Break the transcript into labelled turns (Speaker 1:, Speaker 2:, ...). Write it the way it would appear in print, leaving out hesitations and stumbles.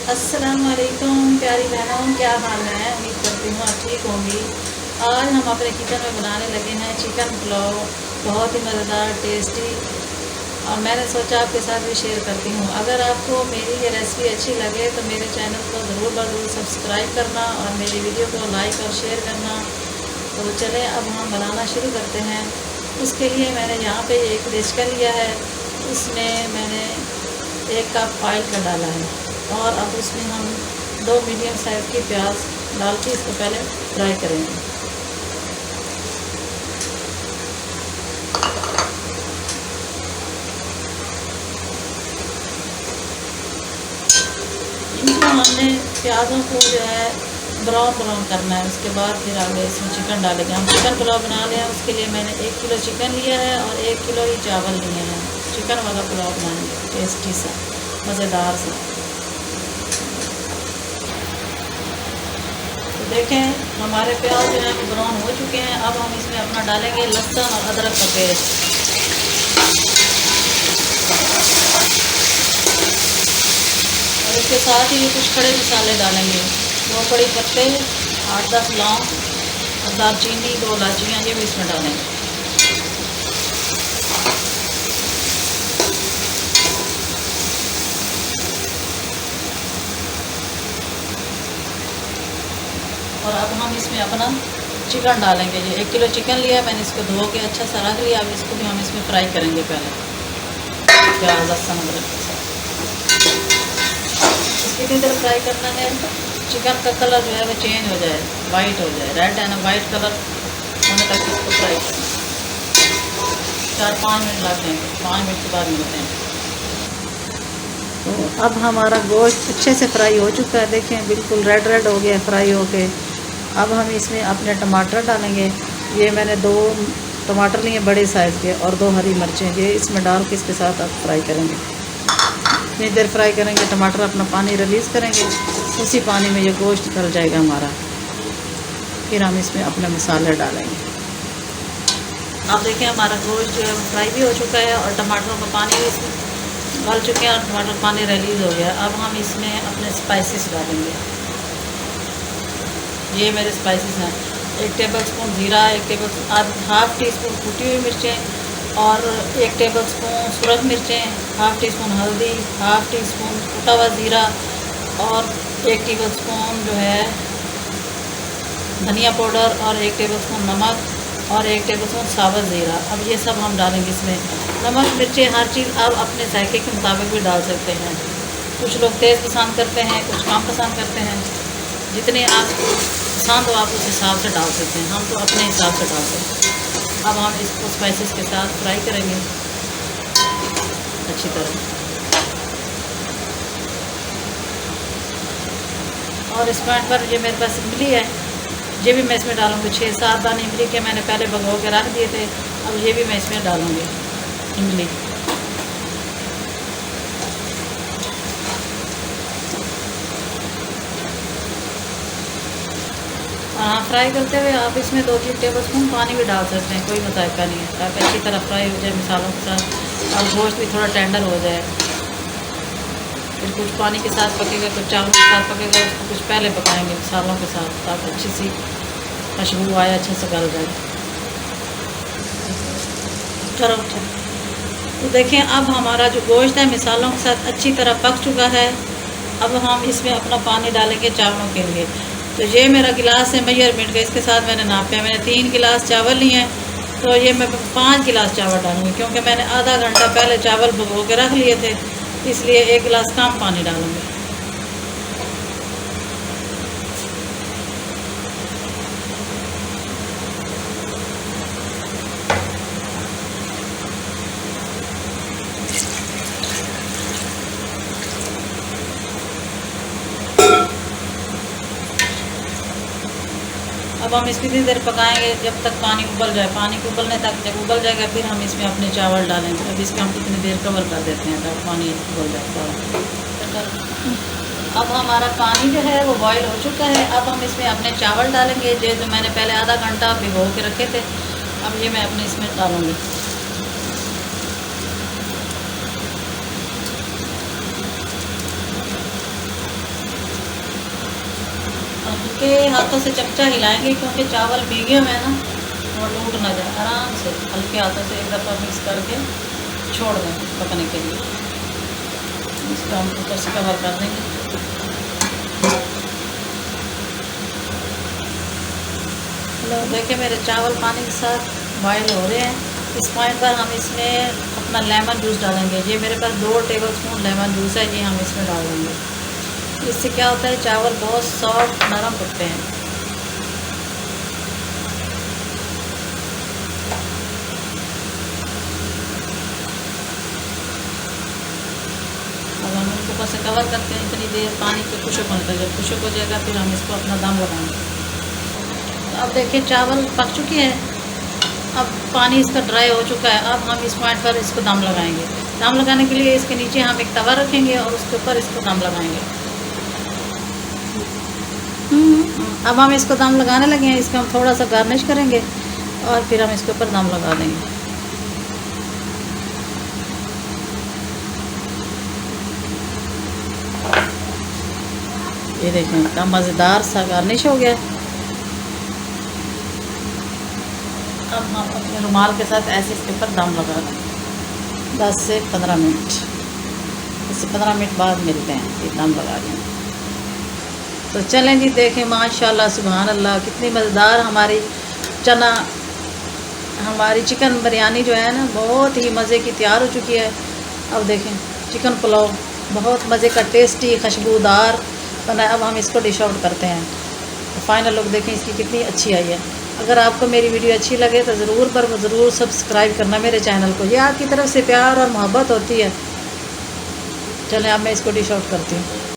Speaker 1: अस्सलाम वालेकुम प्यारी बहनों, क्या हाल है। उम्मीद करती हूँ आप ठीक होंगी। आज हम अपने किचन में बनाने लगे हैं चिकन पुलाव, बहुत ही मज़ेदार टेस्टी। और मैंने सोचा आपके साथ भी शेयर करती हूँ। अगर आपको मेरी ये रेसिपी अच्छी लगे तो मेरे चैनल को ज़रूर सब्सक्राइब करना और मेरी वीडियो को लाइक और शेयर करना। तो चलें अब हम बनाना शुरू करते हैं। उसके लिए मैंने यहाँ पे एक डिश लिया है, इसमें मैंने 1 कप ऑयल का डाला है और अब उसमें हम 2 मीडियम साइज़ की प्याज डाल के इसको पहले फ्राई करेंगे। इनको हमने प्याज़ों को जो है ब्राउन करना है। उसके बाद फिर आगे इसमें चिकन डालेंगे। हम चिकन पुलाव बना लें, उसके लिए मैंने 1 किलो चिकन लिया है और 1 किलो ही चावल लिए हैं। चिकन वाला पुलाव बनाएंगे, टेस्टी सा, मज़ेदार सा। तो देखें हमारे प्याज जो है ब्राउन हो चुके हैं। अब हम इसमें अपना डालेंगे लहसुन और अदरक का पेस्ट। और इसके साथ ही कुछ खड़े मसाले डालेंगे, 2 बड़ी पत्ते, 8-10 लौंग और दालचीनी, 2 इलायचियाँ, ये भी इसमें डालेंगे। और अब हम इसमें अपना चिकन डालेंगे। ये 1 किलो चिकन लिया है मैंने, इसको धो के अच्छा सा रख लिया। अब इसको भी हम इसमें फ्राई करेंगे पहले प्याज लहसुन अदरक के साथ। इसकी कितनी देर फ्राई करना है, चिकन का कलर जो है वो चेंज हो जाए, वाइट हो जाए, रेड है ना, वाइट कलर होने तक इसको फ्राई करें। 4-5 मिनट लग जाएंगे, 5 मिनट के बाद मिलते हैं। तो अब हमारा गोश्त अच्छे से फ्राई हो चुका है। देखें बिल्कुल रेड हो गया फ्राई होके। अब हम इसमें अपने टमाटर डालेंगे। ये मैंने 2 टमाटर लिए बड़े साइज़ के और 2 हरी मिर्चें, ये इसमें डाल के इसके साथ अब फ्राई करेंगे। इतनी देर फ्राई करेंगे, टमाटर अपना पानी रिलीज़ करेंगे, उसी पानी में ये गोश्त गल जाएगा हमारा। फिर हम इसमें अपने मसाले डालेंगे। अब देखिए हमारा गोश्त जो है फ्राई भी हो चुका है और टमाटरों का पानी भी इसमें गल चुके हैं और टमाटर पानी रिलीज़ हो गया। अब हम इसमें अपने स्पाइसेस डालेंगे। ये मेरे स्पाइसेस हैं, 1 टेबलस्पून ज़ीरा, 1/2 टीस्पून कुटी हुई मिर्चें और 1 टेबलस्पून सुरख मिर्चें, 1/2 टीस्पून हल्दी, 1/2 टीस्पून कुटा हुआ ज़ीरा और 1 टेबलस्पून जो है धनिया पाउडर और 1 टेबलस्पून नमक और 1 टेबलस्पून साबुत ज़ीरा। अब ये सब हम डालेंगे इसमें। नमक मिर्चें हर चीज़ आप अपने जायके के मुताबिक भी डाल सकते हैं। कुछ लोग तेज़ पसंद करते हैं, कुछ कम पसंद करते हैं। जितने आप पसंद हो आप उस हिसाब से डाल सकते हैं, हम तो अपने हिसाब से डालते हैं। अब हम इसको स्पाइसेस के साथ फ्राई करेंगे अच्छी तरह। और इस पॉइंट पर ये मेरे पास इमली है, ये भी मैं इसमें डालूँगी। 6-7 दाने इमली के मैंने पहले भिगो के रख दिए थे, अब ये भी मैं इसमें डालूँगी इमली। हाँ, फ्राई करते हुए आप इसमें 2-3 टेबलस्पून पानी भी डाल सकते हैं, कोई मुताबिका नहीं है, ताकि अच्छी तरह फ्राई हो जाए मसालों के साथ और गोश्त भी थोड़ा टेंडर हो जाए। फिर कुछ पानी के साथ पकेगा, कुछ चावल के साथ पकेगा, उसको कुछ पहले पकाएंगे मसालों के साथ, ताकि अच्छी सी खुशबू आए, अच्छे से गल जाए। चलो तो देखें अब हमारा जो गोश्त है मिसालों के साथ अच्छी तरह पक चुका है। अब हम इसमें अपना पानी डालेंगे चावलों के लिए। तो ये मेरा गिलास है मेजरमेंट का, इसके साथ मैंने नापा है। मैंने 3 गिलास चावल लिए हैं, तो ये मैं 5 गिलास चावल डालूँगी, क्योंकि मैंने आधा घंटा पहले चावल भिगो के रख लिए थे, इसलिए 1 गिलास कम पानी डालूँगी। अब हम इसकी इतनी देर पकाएंगे जब तक पानी उबल जाए। पानी को उबलने तक, जब उबल जाएगा फिर हम इसमें अपने चावल डालेंगे। अब इसको हम कितनी देर कवर कर देते हैं तब पानी उबल जाए। अब हमारा पानी जो है वो बॉयल हो चुका है। अब हम इसमें अपने चावल डालेंगे, जो मैंने पहले आधा घंटा भिगो के रखे थे। अब ये मैं अपने इसमें डालूँगी। हल्के हाथों से चमचा हिलाएंगे, क्योंकि चावल भीगे हुए हैं ना, वो टूट ना जाए। आराम से हल्के हाथों से एक दफ़ा मिक्स करके छोड़ दें पकने के लिए। इसको हम ऊपर से कवर कर देंगे। लो देखिए मेरे चावल पानी के साथ बॉयल हो रहे हैं। इस पॉइंट पर हम इसमें अपना लेमन जूस डालेंगे। ये मेरे पास 2 टेबलस्पून लेमन जूस है, ये हम इसमें डाल देंगे। इससे क्या होता है, चावल बहुत सॉफ्ट नरम पकते हैं। अब हम इसको ऊपर से कवर करते हैं इतनी देर, पानी के खुशक होने तक। जब खुशक हो जाएगा फिर हम इसको अपना दम लगाएंगे। अब देखिए चावल पक चुके हैं, अब पानी इसका ड्राई हो चुका है। अब हम इस पॉइंट पर इसको दम लगाएंगे। दम लगाने के लिए इसके नीचे हम एक तवा रखेंगे और उसके ऊपर इसको दम लगाएंगे। अब हम इसको दम लगाने लगे हैं। इसका हम थोड़ा सा गार्निश करेंगे और फिर हम इसके ऊपर दम लगा देंगे। ये देखें इतना मज़ेदार सा गार्निश हो गया। अब हम अपने रुमाल के साथ ऐसे इसके ऊपर दम लगा दें 10 से 15 मिनट। इससे 15 मिनट बाद मिलते हैं, ये दम लगा दें। तो चलें जी, देखें माशाल्लाह सुभान अल्लाह, कितनी मज़ेदार हमारी चिकन बिरयानी जो है ना, बहुत ही मज़े की तैयार हो चुकी है। अब देखें चिकन पुलाव बहुत मज़े का, टेस्टी, खुशबूदार बना है। अब हम इसको डिश आउट करते हैं। तो फाइनल लुक देखें इसकी कितनी अच्छी आई है। अगर आपको मेरी वीडियो अच्छी लगे तो ज़रूर सब्सक्राइब करना मेरे चैनल को। ये आपकी तरफ से प्यार और मोहब्बत होती है। चलें अब मैं इसको डिश आउट करती हूँ।